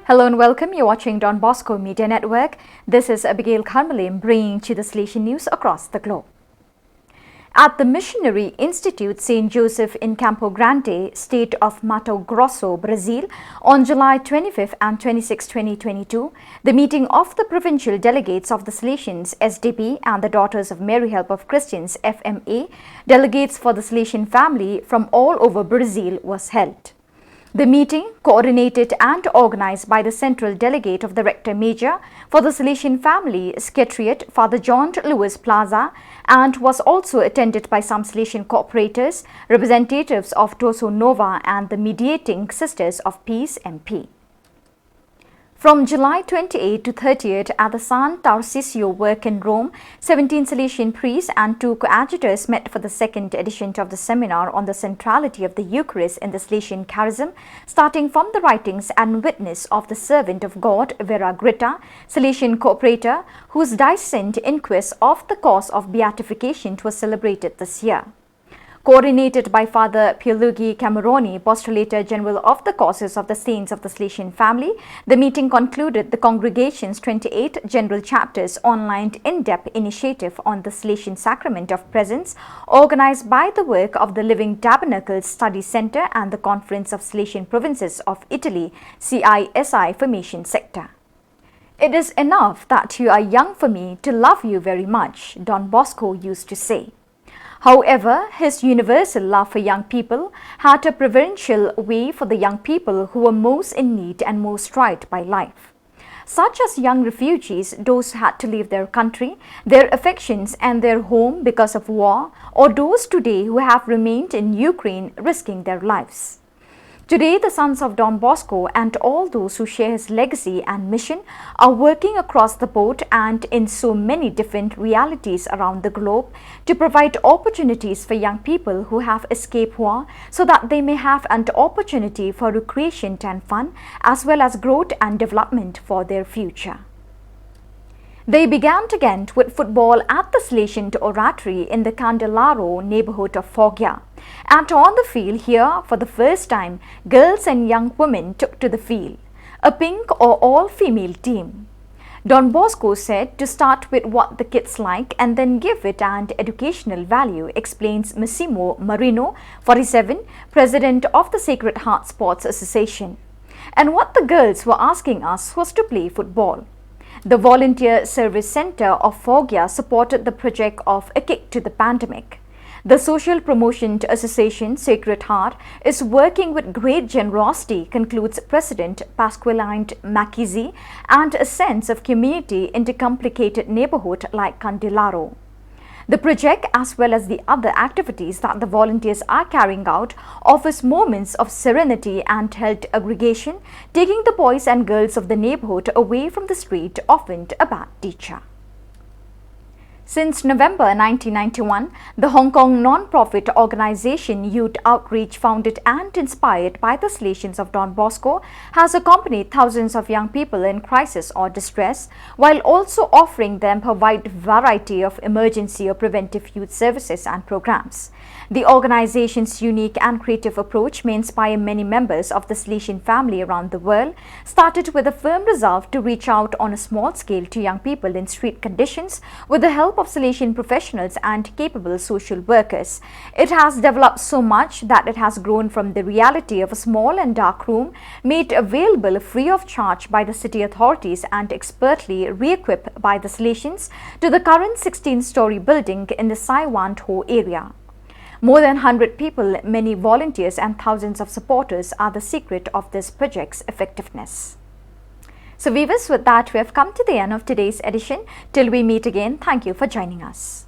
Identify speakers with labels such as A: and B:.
A: Hello and welcome. You're watching Don Bosco Media Network. This is Abigail Carmelim bringing to the Salesian news across the globe. At the Missionary Institute St. Joseph in Campo Grande, state of Mato Grosso, Brazil, on July 25 and 26, 2022, the meeting of the provincial delegates of the Salesians SDP and the Daughters of Mary Help of Christians FMA, delegates for the Salesian family from all over Brazil, was held. The meeting, coordinated and organized by the Central Delegate of the Rector Major for the Salesian Family Secretariat, Father John Lewis Plaza, and was also attended by some Salesian cooperators, representatives of Toso Nova and the Mediating Sisters of Peace MP. From July 28 to 30th at the San Tarcisio work in Rome, 17 Salesian priests and 2 coadjutors met for the second edition of the seminar on the centrality of the Eucharist in the Salesian charism, starting from the writings and witness of the servant of God, Vera Grita, Salesian cooperator, whose dissent inquest of the cause of beatification was celebrated this year. Coordinated by Father Pierluigi Cameroni, Postulator General of the Causes of the Saints of the Salesian Family, the meeting concluded the congregation's 28 general chapters online in-depth initiative on the Salesian Sacrament of Presence, organized by the work of the Living Tabernacles Study Center and the Conference of Salesian Provinces of Italy, CISI Formation Sector. "It is enough that you are young for me to love you very much," Don Bosco used to say. However, his universal love for young people had a preferential way for the young people who were most in need and most tried by life, such as young refugees, those who had to leave their country, their affections and their home because of war, or those today who have remained in Ukraine risking their lives. Today, the sons of Don Bosco and all those who share his legacy and mission are working across the board and in so many different realities around the globe to provide opportunities for young people who have escaped war so that they may have an opportunity for recreation and fun as well as growth and development for their future. They began again with football at the Salesian Oratory in the Candelaro neighborhood of Foggia. And on the field here, for the first time, girls and young women took to the field, a pink or all-female team. Don Bosco said to start with what the kids like and then give it an educational value, explains Massimo Marino, 47, president of the Sacred Heart Sports Association. And what the girls were asking us was to play football. The Volunteer Service Center of Foggia supported the project of A Kick to the Pandemic. The Social Promotion Association Sacred Heart is working with great generosity, concludes President Pasqualine Macchizzi, and a sense of community in a complicated neighborhood like Candelaro. The project, as well as the other activities that the volunteers are carrying out, offers moments of serenity and health aggregation, taking the boys and girls of the neighborhood away from the street, often a bad teacher. Since November 1991, the Hong Kong non-profit organization Youth Outreach, founded and inspired by the Salesians of Don Bosco, has accompanied thousands of young people in crisis or distress, while also offering them a wide variety of emergency or preventive youth services and programs. The organization's unique and creative approach may inspire many members of the Salesian family around the world, started with a firm resolve to reach out on a small scale to young people in street conditions with the help of Salesian professionals and capable social workers. It has developed so much that it has grown from the reality of a small and dark room made available free of charge by the city authorities and expertly re-equipped by the Salesians to the current 16-story building in the Sai Wan Ho area. More than 100 people, many volunteers and thousands of supporters are the secret of this project's effectiveness. So viewers, with that we have come to the end of today's edition. Till we meet again, thank you for joining us.